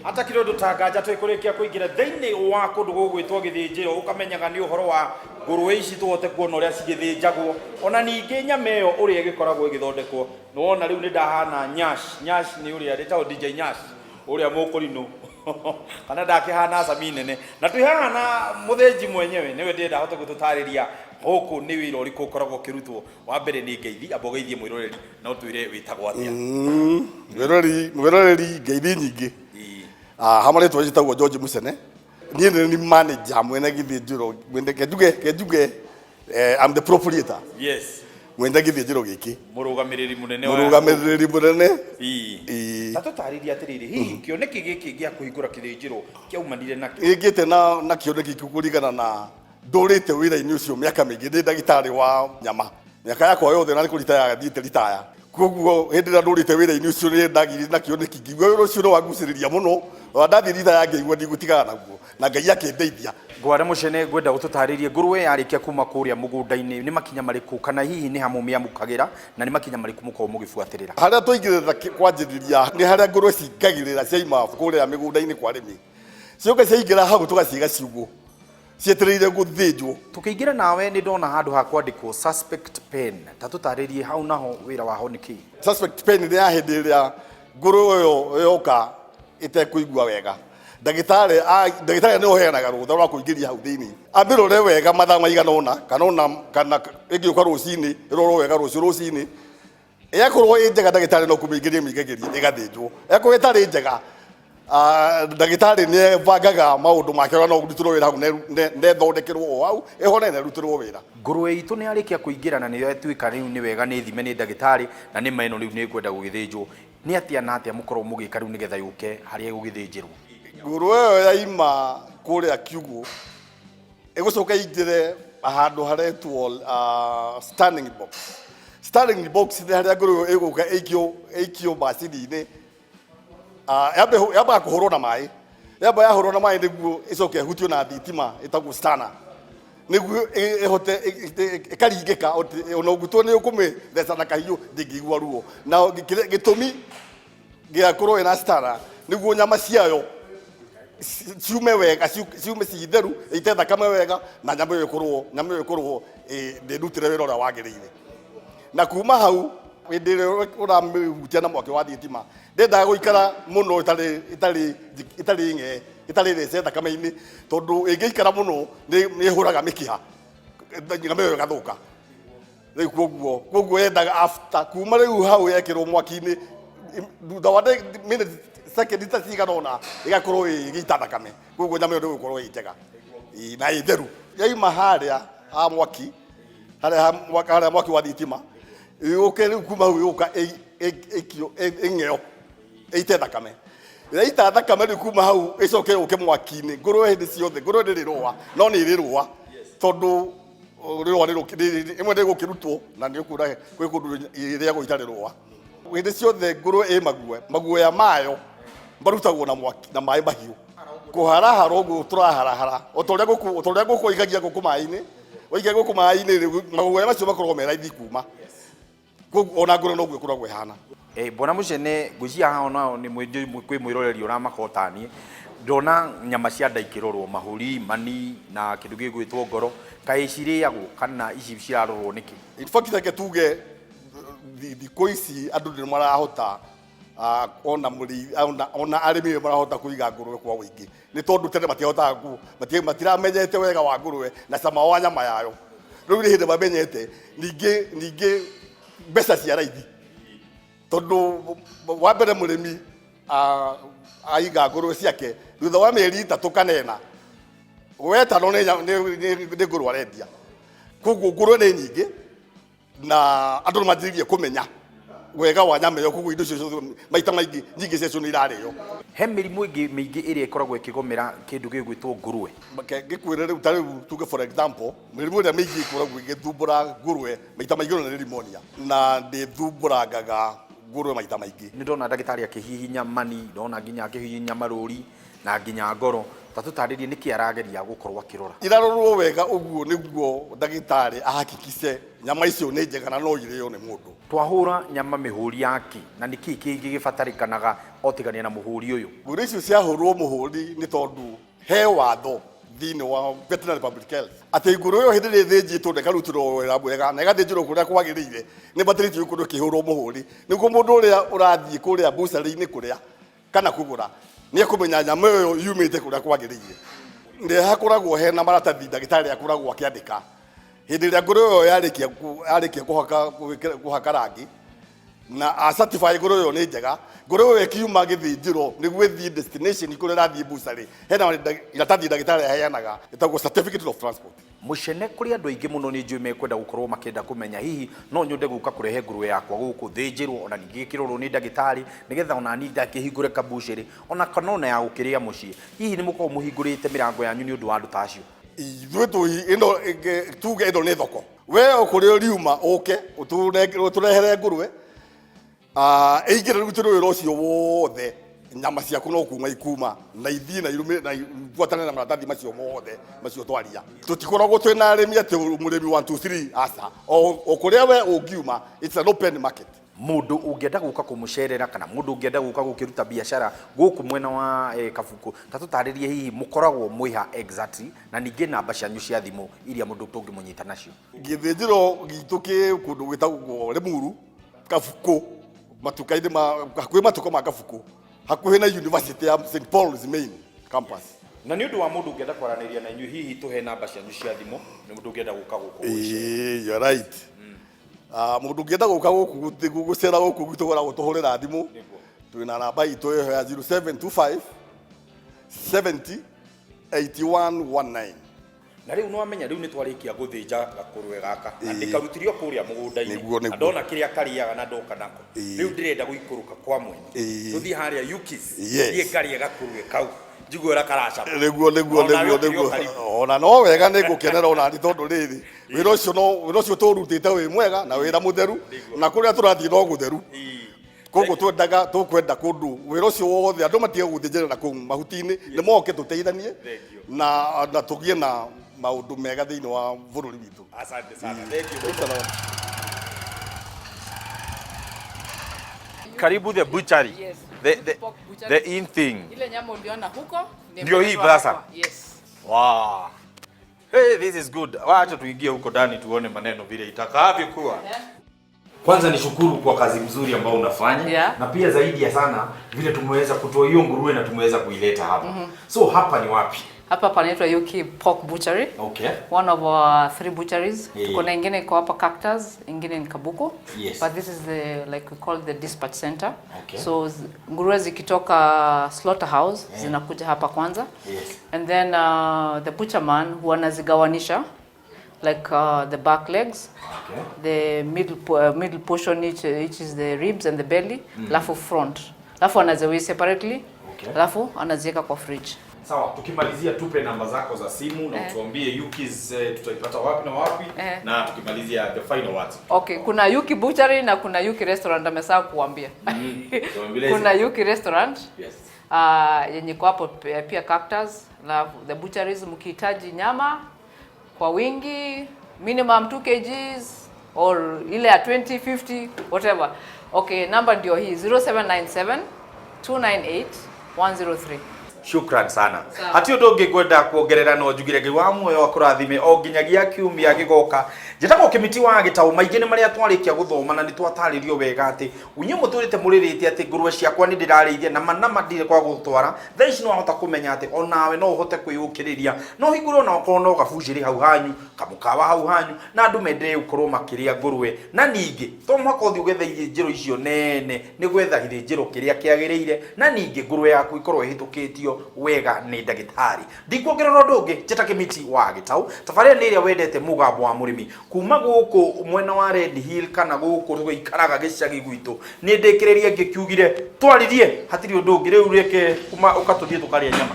hata kirodo tagaja twikurikia kuingira thiini wa kundu gugwitwo githĩnjĩro ukamenyaga ni uhoro wa ngũrũwe ici tuhote kuona uria cigithĩnjagwo ona ningi nyama iyo uria igikoragwo igithondekwo nona riu ni ndahana nyash ni uria ritao DJ Nyash uria mũkũrinũ kana ndakihana Sami nene na twi haha na mũthĩnji mwenyewe niwe ndĩrenda ahote gũtũtarĩria huku ni wĩra ũrĩkũ ũkoragwo ũkĩrutwo wa mbere ni ngeithi amba ũgeithie mwĩroreri no twĩre wĩtagwo atĩa mwĩroreri ngeithi nyingĩ hamwe rĩtwa njĩtagwo George Mucene niĩ ni manager mwene gĩthĩnjĩro mwene kenjuge I'm the proprietor yes mwene gĩthĩnjĩro gĩkĩ mũrũgamĩrĩri mũnene ta tũtarĩria atĩrĩrĩ hihi kĩoneki gĩkĩ gĩa kũhingũra gĩthĩnjĩro kĩaumanire nakĩo gĩkĩte na kĩoneki kũringana na ndũrĩte wĩra-inĩ ũcio mĩaka mĩingĩ ndĩ ndagĩtarĩ wa nyama mĩaka yakwa yothe na nĩ kũritaya thiĩte ritaya koguo hĩndĩ ĩrĩa ndũrĩte wĩra-inĩ ũcio nĩ ndagire na kĩoneki ngiuga wĩra ũcio nĩ wangucĩrĩria mũno ndathiĩ ritaya ngĩigua ndigũtigana naguo na Ngai akĩndeithia. Ngware Mucene ngwenda gũtũtarĩrie ngũrũwe yarĩkia kuma kũrĩa mũgũnda-inĩ nĩ makinya marĩkũ kana hihi nĩ hamwe mĩamũkagĩra na nĩ makinya marĩkũ mũkorwo mũgĩbuatĩrĩra? Harĩa tũingĩrĩra kwanjĩrĩria nĩ harĩa ngũrũwe cingagĩrĩra ciaima kũrĩa mĩgũnda-inĩ kwa arĩmi cioka ciaingĩra hau tũgaciga ciugũ cietereire gũthĩnjwo. Tukĩingĩra nawe nĩ ndona handũ ha kwandĩkwo suspect pen ta tũtarĩrie hau naho wĩra waho nĩ kĩĩ? Suspect pen nĩ ya hĩndĩ ĩrĩa ngũrũwe ĩyo yoka ĩtekũigua wega ndagĩtarĩ nĩ ũheanaga rũtha rwa kũingĩria hau thĩinĩ ambĩrore wega mathaa maigana ũna kana ĩngĩũka rũcinĩ ĩrorwo wega rũcinĩ ĩgakorwo ĩ njega ndagĩtarĩ no kũmĩingĩria ĩgathĩnjwo ĩgakorwo ĩtarĩ njega ndagĩtarĩ nĩ ebangaga maũndũ make no gũrutĩrwo wĩra hau nethondekerwo o hau ĩhone na ĩrutĩrwo wĩra. Ngũrũwe itũ nĩ yarĩkia kũingĩra na nĩyo ĩtuĩka rĩu nĩ wega nĩ thime nĩ ndagĩtarĩ na nĩ meno rĩu nĩ kwenda gũgĩthĩnjwo nĩ atĩa na atĩa mũkorwo mũgĩka rĩu nĩgetha yũke harĩa gũgĩthĩnjĩrwo? Ngũrũwe ĩyo yaima kũrĩa kiugũ ĩgũcoka ingĩre handũ haretwo standing box. Standing box nĩ harĩa ngũrũwe ĩgũka ĩikio macini-inĩ yambaga kũhũrwo na maĩ yahũrwo na maĩ nĩguo ĩcoke ĩhutio na thitima ĩtagwo stana nĩguo ĩhote ĩkaringĩka ona ũngĩtwo nĩ ũkũmĩtheca na kahiũ ndĩngĩigua ruo na gĩtũmi gĩa kũrwo ĩna stana nĩguo nyama ciayo ciume wega ciume ci theru ite thakame wega na nyama ĩyo ĩkorwo ndĩrutĩre wĩra ũrĩa wagĩrĩire na kuma hau hĩndĩ ĩrĩa ũramĩhutia na mwaki wa thitima ndendaga gũikara mũno ĩtarĩ thece thakame-inĩ tondũ ĩngĩikara mũno nĩ ĩhũraga mĩkiha nyama ĩyo ĩgathũka rĩu koguo yendaga after kuma rĩu hau yekĩrwo mwaki-inĩ thutha wa sekendi ta cigana ũna ĩgakorwo ĩgĩita thakame koguo nyama ĩyo ndĩgũkorwo ĩ njega na ĩ theru yaima harĩa ha mwaki harĩa mwaki wa thitima yũke rĩu kuma hau yũka ĩng'eo ĩite thakame ĩita thakame rĩu kuma hau ĩcoke yũke mwaki-inĩ ngũrũwe hĩndĩ ciothe ngũrũwe ndĩrĩ rũa no nĩ ĩrĩ rũa tondũ rũa ĩmwe ndĩgũkĩrutwo na nĩ ũkuona gwĩ kũndũ ĩrĩagwo itarĩ rũa hĩndĩ ciothe ngũrũwe ĩ maguoya mayo marutagwo na maĩ mahiũ kũharahara ũguo tũraharahara o ta ũrĩa ngũkũ ikagia ngũkũ maĩ-inĩ waikia ngũkũ maĩ-inĩ maguoya macio makoragwo me raithi kuma ona ngũrũwe noguo ĩkoragwo ĩhana. Bwana Mucene ngwĩciria haha nao nĩ kwĩ mwĩroreri ũramakotanie ndona nyama cia nda ikĩrorwo mahũri mani na kĩndũ gĩgwĩtwo ngoro kaĩ cirĩagwo kana ici cirarorwo nĩkĩ? In fact reke tuge thikũ ici andũ nĩ marahota ona arĩmi marahota kũiga ngũrũwe kwa ũingĩ nĩ tondũ tene matiramenyete wega wa ngũrũwe na cama wa nyama yayo rĩu nĩ hĩndĩ mamenyete ningĩ mbeca cia raithi tondũ wa mbere mũrĩmi aiga ngũrũwe ciake thutha wa mĩeri 3 kana 4 wetano nĩ ngũrũwe arendia koguo ngũrũwe nĩ nyingĩ na andũ nĩ manjĩrĩirie kũmenya wega wa nyama ĩyo koguo indo icio maita maingĩ nyingĩ ciacio nĩ irarĩo. He mĩrimũ ĩngĩ mĩingĩ ĩrĩa ĩkoragwo ĩkĩgomera kĩndũ gĩgwĩtwo ngũrũwe? Ngĩkwĩra rĩu ta rĩu tuge for example mĩrimũ ĩrĩa mĩingĩ ĩkoragwo ĩgĩthumbũra ngũrũwe maita maingĩ nĩ pneumonia na ndĩthumbũrangaga ngũrũwe maita maingĩ. Nĩ ndona ndagĩtarĩ akĩhihinya mani ndona nginya akĩhihinya marũri na nginya ngoro ta tutaririe niki arageria gukorwo akirora irarorwo wega uguo niguo ndagitari ahakikice nyama icio nĩ njega na no irĩo nĩ mũndũ. Twahũra nyama mĩhũri yaki na niki kĩngĩ gĩbatarĩkanaga otigania na mũhũri ũyũ. Ngũrwe icio ciahũrwo mũhũri nĩ tondũ he watho thĩinĩ wa Veterinary Public Health atĩ ngũrwe ĩyo hĩndĩ ĩrĩa ĩthĩnjĩtwo na ĩkarutĩrwo wĩra mwega na ĩgathĩnjĩrwo kũrĩa kwagĩrĩire nĩ batarĩtio gũkorwo ĩkĩhũrwo mũhũri nĩguo mũndũ ũrĩa ũrathiĩ kũrĩa mbucarĩ-inĩ kũrĩa kana kũgũra nĩ ekũmenya nyama ĩyo yumĩte kũrĩa kwagĩrĩire. Nĩ hakoragwo hena maratathi ndagĩtarĩ akoragwo akĩandĩka hĩndĩ ĩrĩa ngũrwe ĩyo yarĩkia kũhaka rangi na a certify ngũrwe ĩyo nĩ njega. Ngũrwe ĩyo ĩkiuma gĩthĩnjĩro nĩguo ĩthiĩ destination kũrĩa ĩrathiĩ mbucarĩ hena iratathi ndagĩtarĩ aheanaga ĩtagwo certificate of transport. Mucene kuri andu aingi muno ni njui mekwenda gukorwo makenda kumenya hihi no nyonde guka kurehe ngũrwe yakwa guku thĩnjĩrwo ona ningĩ gĩkĩrorwo nĩ ndagĩtarĩ nigetha ona ni ndakĩhingũre kabucĩrĩ ona kana ona ya gũkĩrĩa mũciĩ hihi nĩ mũkorwo mũhingũrĩte mĩrango yanyu nĩ ũndũ wa andũ ta acio. Ithuĩ ĩno tuge ĩno nĩ thoko we ũkũrĩa riuma ũke ũtũrehere ngũrwe ĩingĩre rũtĩrwo wĩra ũcio wothe nyama ciaku no kuma ikuma na ithiĩ na irume na ibuatane na maratathi macio mothe macio twaria. Tutikoragwo twĩna arĩmi atĩ mũrĩmi 1 2 3 aca o kũrĩa we ũngiuma it's an open market. Mundu ungienda guka kumucerera kana mundu ungienda guka gukiruta biashara guku mwena wa Kabuku ta tutaririe hihi mukoragwo mwiha exactly na ningĩ namba cianyu cia thimu iria mundu tũngĩmunyita nacio. Gĩthĩnjĩro gitũ kĩ kũndũ gwĩtagwo Limuru Kabuku matuka-inĩ hakuhĩ matuka ma Kabuku hakuhĩ na University ya St Paul's main campus. Na nĩ ũndũ wa mũndũ ũngĩenda kwaranĩria na inyuĩ hihi tũhe namba cianyu cia thimũ nĩ mũndũ ũngĩenda gũka gũkũ. You're right. Mũndũ ũngĩenda gũka gũkũ gũcera gũkũ gwitũ gora gũtũhũrĩra thimũ twĩna namba itũ ya 0725 70 8119. Na rĩu no amenya rĩu nĩ twarĩkia gũthĩnja gakũrwe gaka na ndĩkarutĩrio kũrĩa mũgũnda-inĩ ndona kĩrĩa karĩaga na ndoka nako rĩu ndĩrenda gũikũrũka kwa mwene tũthiĩ harĩa Yukis thiĩ ngarĩe gakũrwe kau njiguĩra karacama nĩguo ona no wega nĩ ngũkenera ona ni tondũ rĩrĩ wĩra ũcio tũrutĩte wĩ mwega na wĩra mũtheru na kũrĩa tũrathiĩ no gũtheru koguo tũkwenda kũndũ wĩra ũcio wothe andũ matige gũthĩnjĩra na kũu mahuti-inĩ nĩ moke tũteithanie na tũgĩe na maũndũ mega thĩinĩ wa bũrũri witũ. Asante sana. Thank you. Karibu the butchery. Yes. The in thing. Ile nyama uliona huko ndio hii sasa. Yes. Wow. Hey, this is good. Wacha tuingie huko ndani tuone maneno vile itakavyokuwa. Kwanza nishukuru kwa kazi mzuri ambayo unafanya na pia zaidi ya sana vile tumeweza kutoa hiyo nguruwe na tumeweza kuileta hapa. So hapa ni wapi? Hapa panaitwa Yuki Pork Butchery. Okay. One of our 3 butcheries. Tuko na ingine iko hapa Cactus, ingine ni Kabuku. Yes. But this is the like we call the dispatch center. Okay. So nguruwe zikitoka slaughterhouse zinakuja hapa kwanza. Yes. And then the butcherman huwa anazigawanisha like the back legs. Okay. The middle portion each is the ribs and the belly, alafu front. Alafu anaziweka separately. Okay. Alafu anaziweka kwa fridge. Sawa, tukimalizia tupe namba zako za simu na utuambie Yukis tutaipata wapi na wapi na tukimalizia the final words. Okay, kuna Yuki Butchery na kuna Yuki Restaurant amesahau kuambia. Kuna Yuki Restaurant. Yes. Yenye kwa hapo pia Cactus na the butcheries mkihitaji nyama kwa wingi minimum 2 kgs or ile ya 20 50 whatever. Okay, number ndio hii 0797 298 103. Shukran sana. Hati ũndũ ũngĩ ngwenda kuongerera no njugire Ngai wa muoyo akũrathime o nginyagia kiumia gĩgoka. Njĩtagwo Kĩmĩtĩ wa Gĩtaũ maingĩ nĩ marĩa twarĩkia gũthoma na nĩ twatarĩrio wega atĩ inyuĩ mũtũrĩte mũrĩrĩte atĩ ngũrwe ciakwa nĩ ndĩrarĩithia na manama ndirĩ kwa gũtwara. Thaa ici no ahota kũmenya atĩ onawe no ũhote kwĩyũkĩrĩria. No hingũrwo na okorwo no gabucĩrĩ hau hanyu, kamũkawa hau hanyu na andũ mendelee gũkorwo makĩrĩa ngũrwe. Na ningĩ to mũhaka ũthiĩ ũgetha ithĩnjĩro icio nene nĩ gwetha gĩthĩnjĩro kĩrĩa kĩagĩrĩire na ningĩ ngũrwe yaku ikorwo ĩhĩtũkĩtio wega nĩ ndagĩtarĩ. Ndikuongerera ũndũ ũngĩ njĩta Kĩmĩtĩ wa Gĩtaũ tabarĩra nĩ ĩrĩa wendete mũgambo wa mũrĩmi kuma gũkũ mwena wa Red Hill kana gũkũ gũikaraga gĩcagi gwitũ nĩ ndĩkĩrĩrie ngĩkiugire twaririe hatirĩ ũndũ ũngĩ rĩu reke kuma ũkatũthiĩ tũkarĩa nyama.